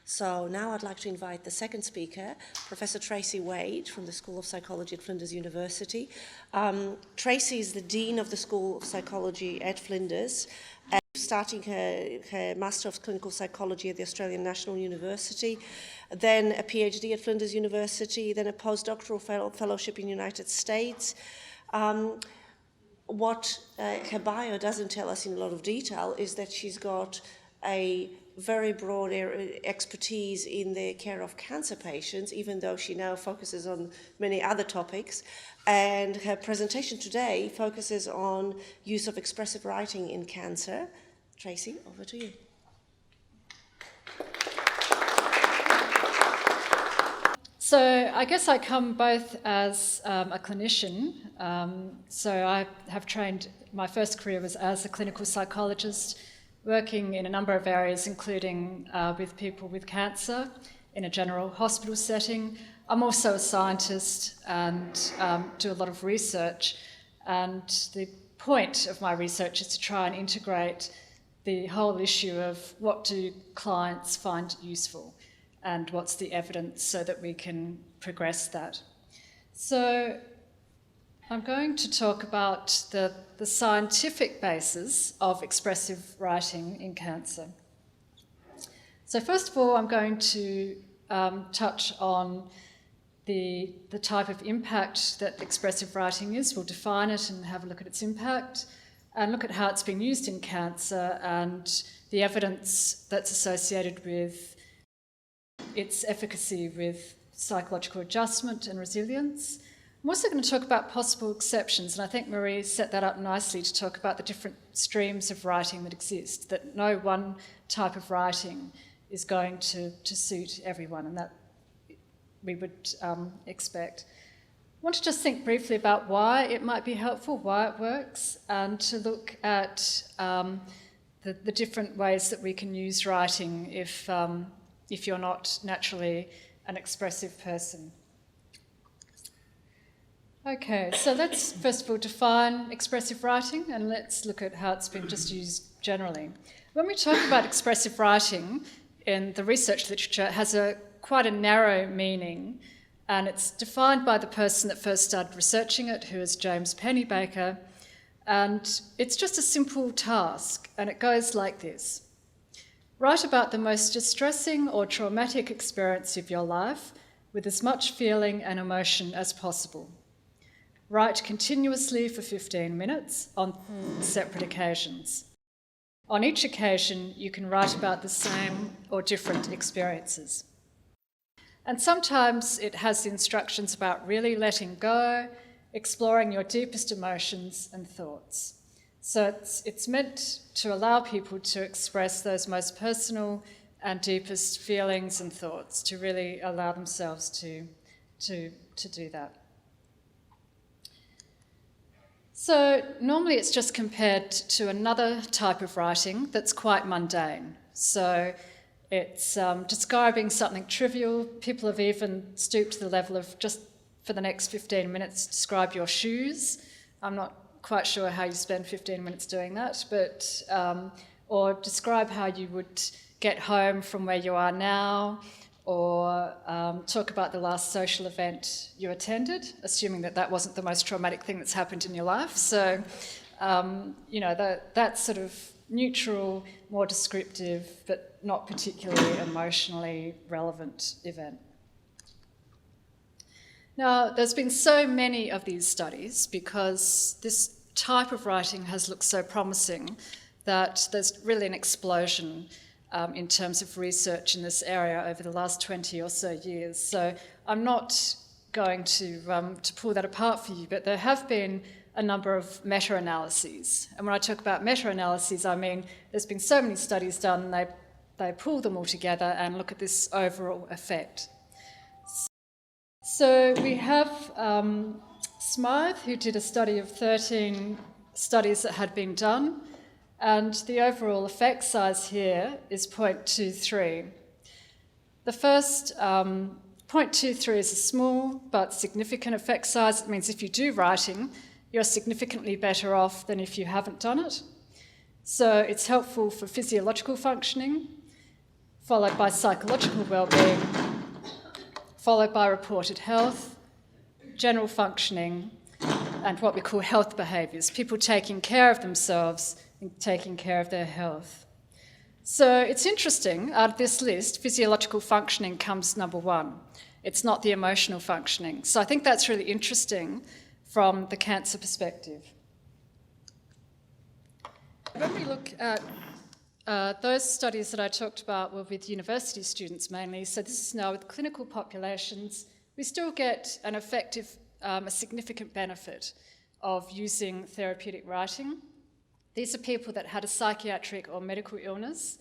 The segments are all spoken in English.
So now I'd like to invite the second speaker, Professor Tracey Wade from the School of Psychology at Flinders University. Tracey is the Dean of the School of Psychology at Flinders, and starting her Master of Clinical Psychology at the Australian National University, then a PhD at Flinders University, then a postdoctoral fellowship in the United States. What her bio doesn't tell us in a lot of detail is that she's got a very broad expertise in the care of cancer patients, even though she now focuses on many other topics. And her presentation today focuses on use of expressive writing in cancer. Tracey, over to you. So I guess I come both as a clinician. So I have trained, my first career was as a clinical psychologist, working in a number of areas, including with people with cancer in a general hospital setting. I'm also a scientist and do a lot of research. And the point of my research is to try and integrate the whole issue of what do clients find useful and what's the evidence so that we can progress that. So I'm going to talk about the scientific basis of expressive writing in cancer. So first of all, I'm going to touch on the type of impact that expressive writing is. We'll define it and have a look at its impact, and look at how it's been used in cancer and the evidence that's associated with its efficacy with psychological adjustment and resilience. I'm also going to talk about possible exceptions, and I think Marie set that up nicely to talk about the different streams of writing that exist, that no one type of writing is going to suit everyone, and that we would expect. I want to just think briefly about why it might be helpful, why it works, and to look at the different ways that we can use writing if you're not naturally an expressive person. Okay, so let's first of all define expressive writing, and let's look at how it's been just used generally. When we talk about expressive writing in the research literature, it has quite a narrow meaning, and it's defined by the person that first started researching it, who is James Pennebaker, and it's just a simple task, and it goes like this. Write about the most distressing or traumatic experience of your life with as much feeling and emotion as possible. Write continuously for 15 minutes on separate occasions. On each occasion, you can write about the same or different experiences. And sometimes it has the instructions about really letting go, exploring your deepest emotions and thoughts. So it's meant to allow people to express those most personal and deepest feelings and thoughts, to really allow themselves to do that. So normally it's just compared to another type of writing that's quite mundane. So it's describing something trivial. People have even stooped to the level of just for the next 15 minutes describe your shoes. I'm not quite sure how you spend 15 minutes doing that, but or describe how you would get home from where you are now, or talk about the last social event you attended, assuming that that wasn't the most traumatic thing that's happened in your life. So, that sort of neutral, more descriptive, but not particularly emotionally relevant event. Now, there's been so many of these studies because this type of writing has looked so promising that there's really an explosion in terms of research in this area over the last 20 or so years. So I'm not going to pull that apart for you, but there have been a number of meta-analyses. And when I talk about meta-analyses, I mean there's been so many studies done, they pull them all together and look at this overall effect. So we have Smythe, who did a study of 13 studies that had been done, and the overall effect size here is 0.23. The first 0.23 is a small but significant effect size. It means if you do writing, you're significantly better off than if you haven't done it. So it's helpful for physiological functioning, followed by psychological well-being, followed by reported health, general functioning, and what we call health behaviours, people taking care of themselves and taking care of their health. So it's interesting, out of this list, physiological functioning comes number one. It's not the emotional functioning. So I think that's really interesting from the cancer perspective. When we look at those studies that I talked about were with university students mainly, so this is now with clinical populations, we still get an effective, a significant benefit of using therapeutic writing. These are people that had a psychiatric or medical illness,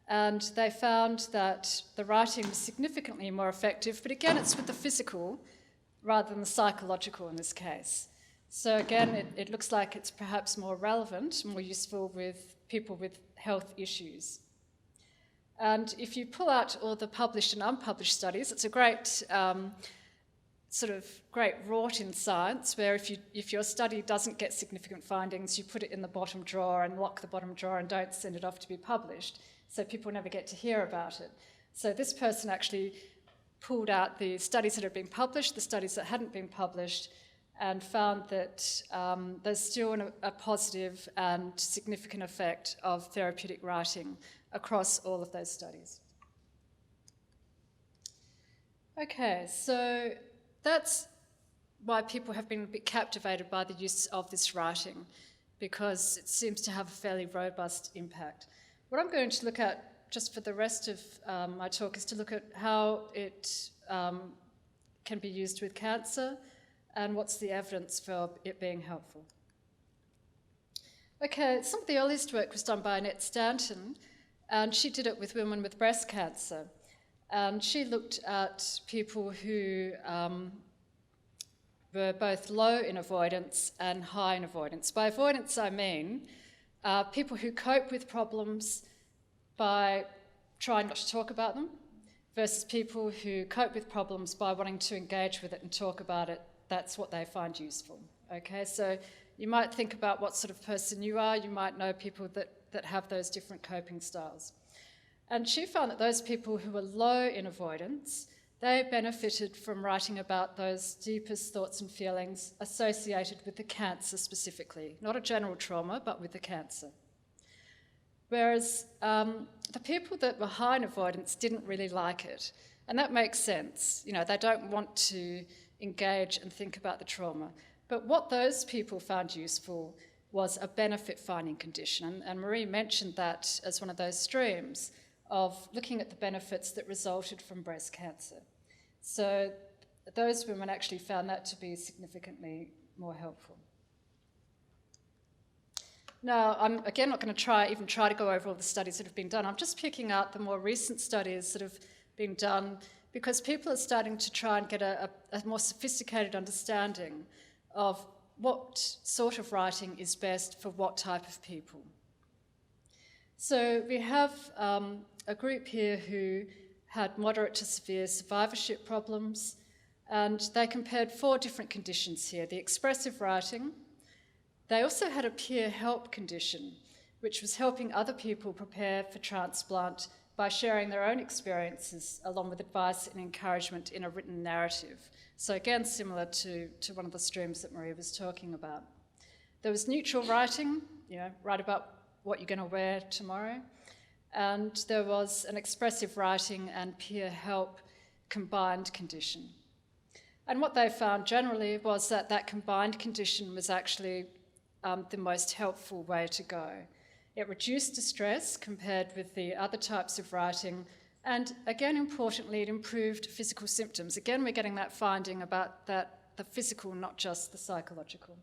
and they found that the writing was significantly more effective, but again, it's with the physical rather than the psychological in this case. So again, it looks like it's perhaps more relevant, more useful with people with health issues. And if you pull out all the published and unpublished studies, it's a great great rort in science, where if your study doesn't get significant findings, you put it in the bottom drawer and lock the bottom drawer and don't send it off to be published, so people never get to hear about it. So this person actually pulled out the studies that had been published, the studies that hadn't been published, and found that there's still a positive and significant effect of therapeutic writing across all of those studies. Okay, so that's why people have been a bit captivated by the use of this writing, because it seems to have a fairly robust impact. What I'm going to look at just for the rest of my talk is to look at how it can be used with cancer and what's the evidence for it being helpful. Okay, some of the earliest work was done by Netstanton, and she did it with women with breast cancer. And she looked at people who were both low in avoidance and high in avoidance. By avoidance, I mean people who cope with problems by trying not to talk about them, versus people who cope with problems by wanting to engage with it and talk about it. That's what they find useful. Okay, so you might think about what sort of person you are. You might know people that have those different coping styles. And she found that those people who were low in avoidance, they benefited from writing about those deepest thoughts and feelings associated with the cancer specifically, not a general trauma, but with the cancer. Whereas the people that were high in avoidance didn't really like it. And that makes sense. You know, they don't want to engage and think about the trauma. But what those people found useful was a benefit-finding condition. And Marie mentioned that as one of those streams of looking at the benefits that resulted from breast cancer. So those women actually found that to be significantly more helpful. Now, I'm again not going to try to go over all the studies that have been done. I'm just picking out the more recent studies that have been done because people are starting to try and get a more sophisticated understanding of what sort of writing is best for what type of people. So we have a group here who had moderate to severe survivorship problems, and they compared 4 different conditions here. The expressive writing. They also had a peer help condition, which was helping other people prepare for transplant by sharing their own experiences along with advice and encouragement in a written narrative. So again, similar to one of the streams that Maria was talking about. There was neutral writing, write about what you're going to wear tomorrow. And there was an expressive writing and peer help combined condition. And what they found generally was that combined condition was actually the most helpful way to go. It reduced distress compared with the other types of writing, and again, importantly, it improved physical symptoms. Again, we're getting that finding about the physical, not just the psychological.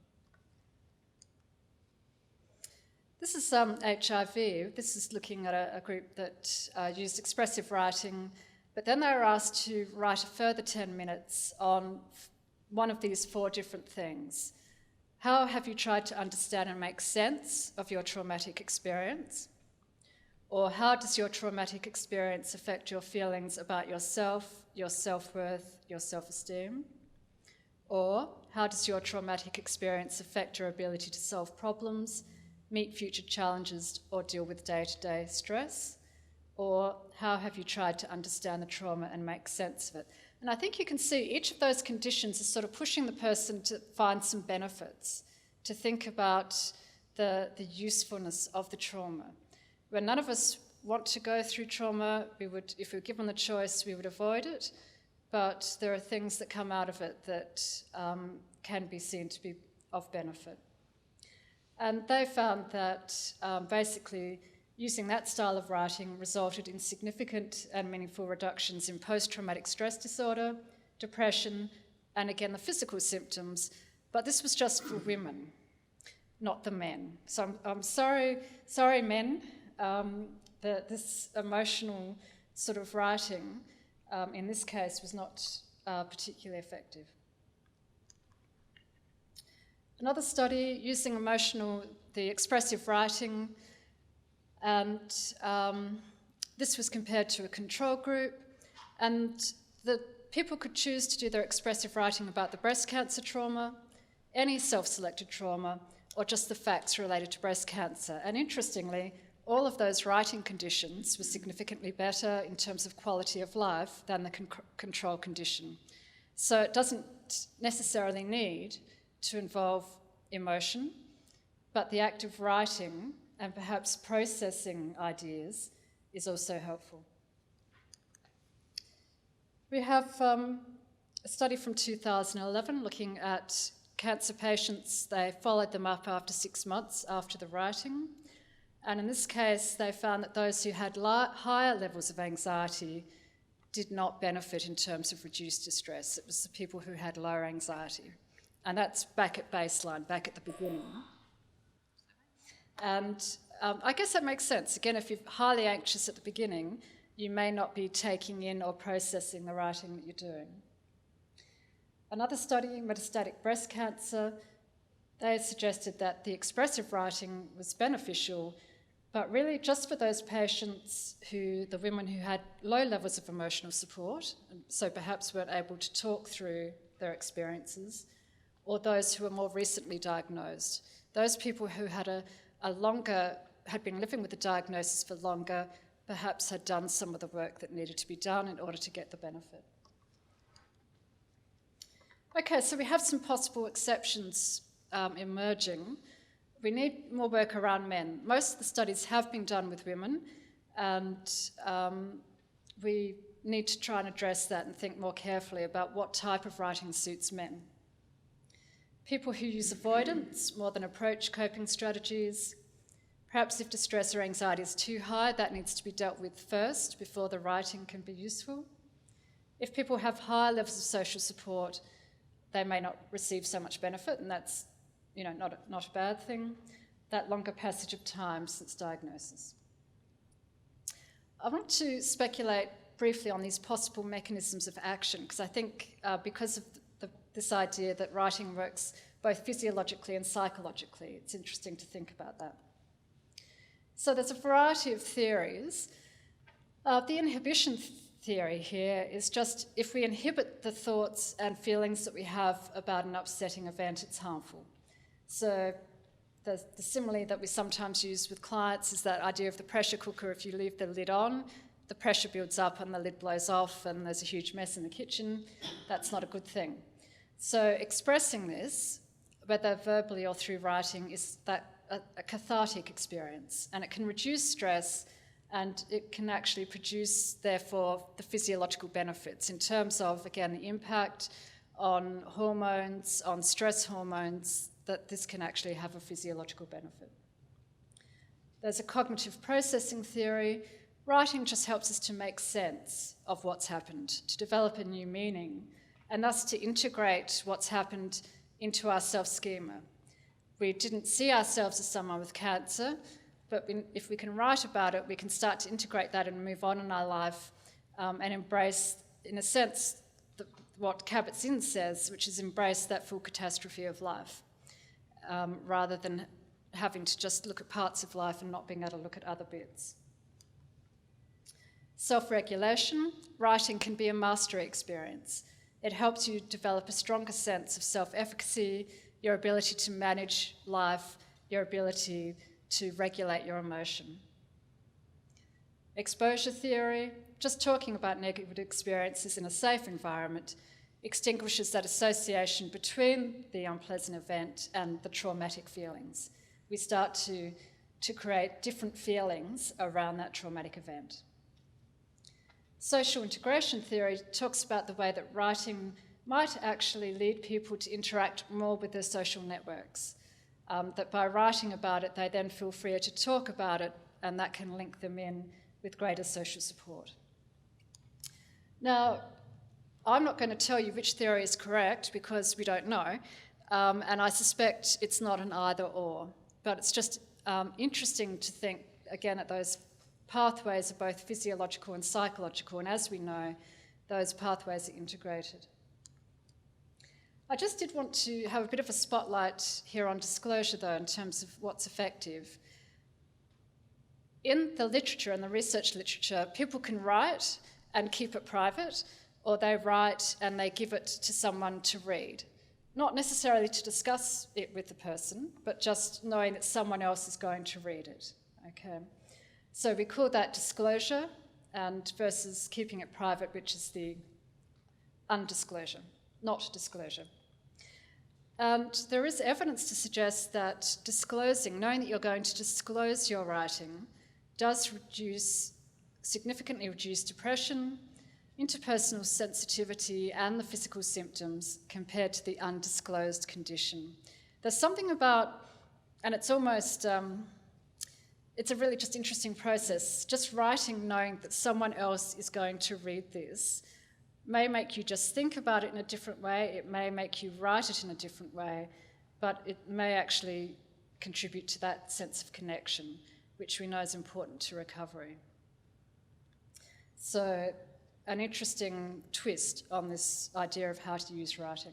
This is HIV. This is looking at a group that used expressive writing, but then they were asked to write a further 10 minutes on one of these 4 different things. How have you tried to understand and make sense of your traumatic experience? Or how does your traumatic experience affect your feelings about yourself, your self-worth, your self-esteem? Or how does your traumatic experience affect your ability to solve problems, meet future challenges, or deal with day-to-day stress? Or how have you tried to understand the trauma and make sense of it? And I think you can see each of those conditions is sort of pushing the person to find some benefits, to think about the usefulness of the trauma. Where none of us want to go through trauma, if we were given the choice, we would avoid it. But there are things that come out of it that can be seen to be of benefit. And they found that basically using that style of writing resulted in significant and meaningful reductions in post-traumatic stress disorder, depression, and again the physical symptoms. But this was just for women, not the men. So I'm sorry men, that this emotional sort of writing in this case was not particularly effective. Another study using the expressive writing, and this was compared to a control group, and the people could choose to do their expressive writing about the breast cancer trauma, any self-selected trauma, or just the facts related to breast cancer. And interestingly, all of those writing conditions were significantly better in terms of quality of life than the control condition. So it doesn't necessarily need to involve emotion, but the act of writing and perhaps processing ideas is also helpful. We have a study from 2011 looking at cancer patients. They followed them up after 6 months after the writing. And in this case, they found that those who had higher levels of anxiety did not benefit in terms of reduced distress. It was the people who had lower anxiety. And that's back at baseline, back at the beginning. And I guess that makes sense. Again, if you're highly anxious at the beginning, you may not be taking in or processing the writing that you're doing. Another study, metastatic breast cancer, they suggested that the expressive writing was beneficial, but really just for those patients the women who had low levels of emotional support, and so perhaps weren't able to talk through their experiences, or those who were more recently diagnosed. Those people who had had been living with the diagnosis for longer, perhaps had done some of the work that needed to be done in order to get the benefit. Okay, so we have some possible exceptions emerging. We need more work around men. Most of the studies have been done with women, and we need to try and address that and think more carefully about what type of writing suits men. People who use avoidance more than approach coping strategies. Perhaps if distress or anxiety is too high, that needs to be dealt with first before the writing can be useful. If people have higher levels of social support, they may not receive so much benefit, and that's not a bad thing. That longer passage of time since diagnosis. I want to speculate briefly on these possible mechanisms of action, because I think because of this idea that writing works both physiologically and psychologically, it's interesting to think about that. So there's a variety of theories. The inhibition theory here is just if we inhibit the thoughts and feelings that we have about an upsetting event, it's harmful. So the simile that we sometimes use with clients is that idea of the pressure cooker. If you leave the lid on, the pressure builds up and the lid blows off and there's a huge mess in the kitchen. That's not a good thing. So expressing this, whether verbally or through writing, is a cathartic experience, and it can reduce stress, and it can actually produce, therefore, the physiological benefits in terms of, again, the impact on hormones, on stress hormones, that this can actually have a physiological benefit. There's a cognitive processing theory. Writing just helps us to make sense of what's happened, to develop a new meaning, and thus to integrate what's happened into our self-schema. We didn't see ourselves as someone with cancer, but if we can write about it, we can start to integrate that and move on in our life and embrace, in a sense, what Kabat-Zinn says, which is embrace that full catastrophe of life, rather than having to just look at parts of life and not being able to look at other bits. Self-regulation. Writing can be a mastery experience. It helps you develop a stronger sense of self-efficacy, your ability to manage life, your ability to regulate your emotion. Exposure theory, just talking about negative experiences in a safe environment, extinguishes that association between the unpleasant event and the traumatic feelings. We start to create different feelings around that traumatic event. Social integration theory talks about the way that writing might actually lead people to interact more with their social networks, that by writing about it, they then feel freer to talk about it, and that can link them in with greater social support. Now, I'm not going to tell you which theory is correct because we don't know, and I suspect it's not an either or, but it's just interesting to think, again, that those pathways are both physiological and psychological, and as we know, those pathways are integrated. I just did want to have a bit of a spotlight here on disclosure, though, in terms of what's effective. In the literature and the research literature, people can write and keep it private, or they write and they give it to someone to read. Not necessarily to discuss it with the person, but just knowing that someone else is going to read it. Okay. So we call that disclosure, and versus keeping it private, which is the undisclosure, not disclosure. And there is evidence to suggest that disclosing, knowing that you're going to disclose your writing, does significantly reduce depression, interpersonal sensitivity, and the physical symptoms compared to the undisclosed condition. There's something about, and it's almost, it's a really just interesting process. Just writing, knowing that someone else is going to read this, may make you just think about it in a different way, it may make you write it in a different way, but it may actually contribute to that sense of connection, which we know is important to recovery. So, an interesting twist on this idea of how to use writing.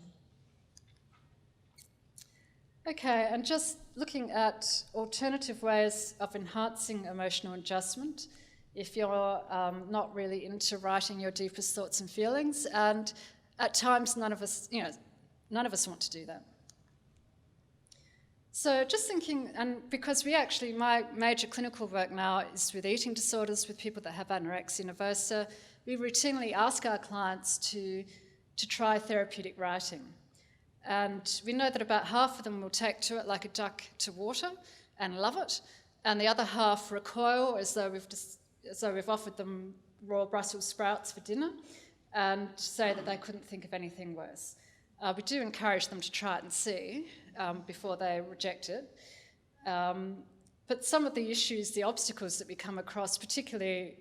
Okay, and just looking at alternative ways of enhancing emotional adjustment, if you're not really into writing your deepest thoughts and feelings, and at times none of us want to do that. So just thinking, and because my major clinical work now is with eating disorders, with people that have anorexia nervosa, we routinely ask our clients to try therapeutic writing. And we know that about half of them will take to it like a duck to water and love it, and the other half recoil as though we've offered them raw Brussels sprouts for dinner and say that they couldn't think of anything worse. We do encourage them to try it and see before they reject it. But some of the issues, the obstacles that we come across, particularly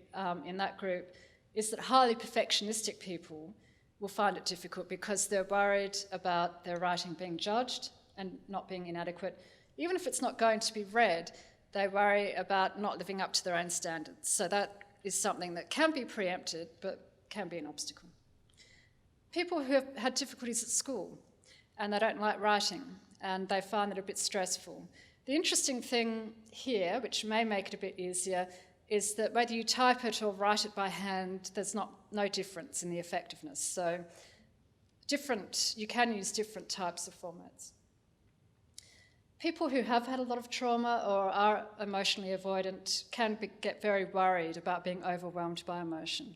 in that group, is that highly perfectionistic people will find it difficult because they're worried about their writing being judged and not being inadequate. Even if it's not going to be read, they worry about not living up to their own standards. So that is something that can be preempted, but can be an obstacle. People who have had difficulties at school and they don't like writing and they find it a bit stressful. The interesting thing here, which may make it a bit easier, is that whether you type it or write it by hand, there's no difference in the effectiveness. So you can use different types of formats. People who have had a lot of trauma or are emotionally avoidant can get very worried about being overwhelmed by emotion.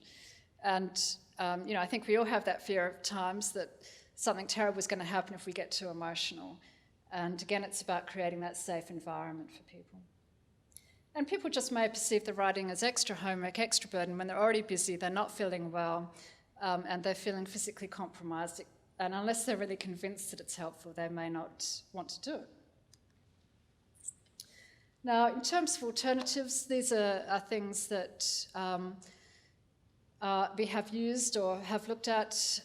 And I think we all have that fear of times that something terrible is going to happen if we get too emotional. And again, it's about creating that safe environment for people. And people just may perceive the writing as extra homework, extra burden when they're already busy, they're not feeling well, and they're feeling physically compromised. And unless they're really convinced that it's helpful, they may not want to do it. Now, in terms of alternatives, these are things that we have used or have looked at.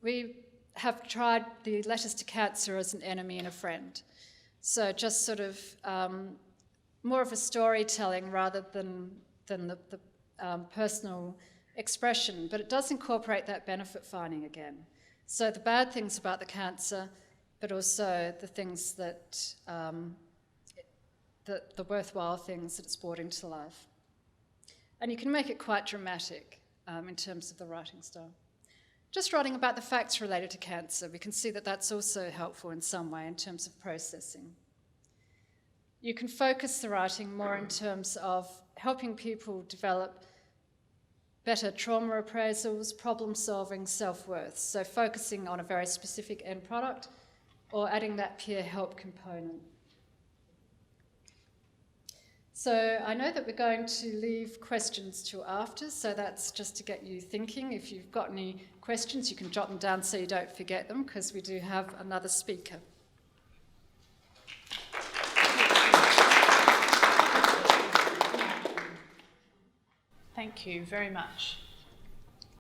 We have tried the letters to cancer as an enemy and a friend. So just sort of more of a storytelling rather than the personal expression, but it does incorporate that benefit finding again. So the bad things about the cancer, but also the things that, the worthwhile things that it's brought into life. And you can make it quite dramatic in terms of the writing style. Just writing about the facts related to cancer, we can see that that's also helpful in some way in terms of processing. You can focus the writing more in terms of helping people develop better trauma appraisals, problem solving, self-worth. So focusing on a very specific end product or adding that peer help component. So I know that we're going to leave questions till after, so that's just to get you thinking. If you've got any questions, you can jot them down so you don't forget them, because we do have another speaker. Thank you very much.